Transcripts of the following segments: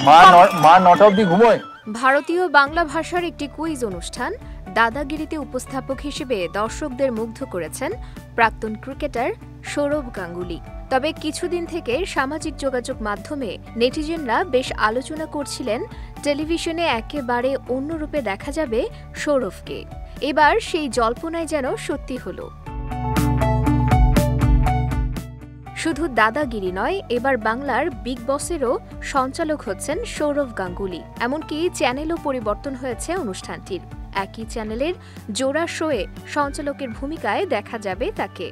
মা ৯টা অবধি ঘুমোয়। ভারতীয় বাংলা ভাষার একটি কুইজ অনুষ্ঠান দাদাগিরিতে উপস্থাপক হিসেবে দর্শকদের মুগ্ধ করেছেন প্রাক্তন ক্রিকেটার সৌরভ গাঙ্গুলি। তবে কিছুদিন থেকে সামাজিক যোগাযোগ মাধ্যমে নেটিজেনরা বেশ আলোচনা করছিলেন টেলিভিশনে একেবারে অন্য রূপে দেখা যাবে সৌরভকে। এবার সেই জল্পনায় যেন সত্যি হলো। শুধু দাদাগিরি নয়, এবার বাংলার বিগ বসেরও সঞ্চালক হচ্ছেন সৌরভ গাঙ্গুলি। এমনকি চ্যানেলও পরিবর্তন হয়েছে অনুষ্ঠানটির। একই চ্যানেলের জোড়া শোয়ে সঞ্চালকের ভূমিকায় দেখা যাবে তাকে।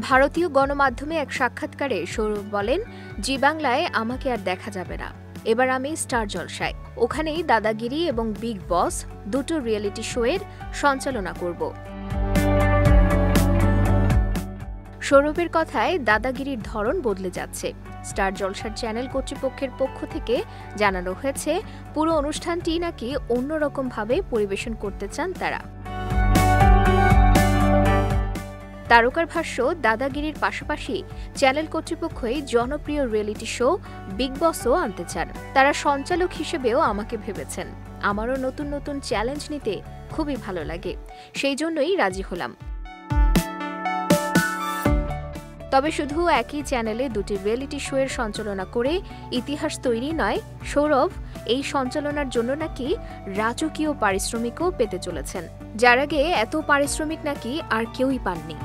ভারতীয় গণমাধ্যমে এক সাক্ষাৎকারে সৌরভ বলেন, জি বাংলায় আমাকে আর দেখা যাবে না, এবার আমি স্টার জলসায়, ওখানেই দাদাগিরি এবং বিগ বস দুটো রিয়েলিটি শোয়ের সঞ্চালনা করব। সৌরভের কথায় দাদাগিরির ধরন বদলে যাচ্ছে। স্টার জলসার চ্যানেল কর্তৃপক্ষের পক্ষ থেকে জানানো হয়েছে পুরো অনুষ্ঠানটি নাকি অন্যরকম ভাবে পরিবেশন করতে চান তারা। তারকার ভাষ্য, দাদাগিরির পাশাপাশি চ্যানেল কর্তৃপক্ষই জনপ্রিয় রিয়েলিটি শো বিগ বসও আনতে চান। তারা সঞ্চালক হিসেবেও আমাকে ভেবেছেন। আমারও নতুন নতুন চ্যালেঞ্জ নিতে খুবই ভালো লাগে, সেই জন্যই রাজি হলাম। তবে শুধু একই চ্যানেলে দুটি রিয়েলিটি শো এর সঞ্চালনা করে ইতিহাস তৈরি নয়, সৌরভ এই সঞ্চালনার জন্য নাকি রাজকীয় পারিশ্রমিকও পেতে চলেছেন, যার আগে এত পারিশ্রমিক নাকি আর কেউই পাননি।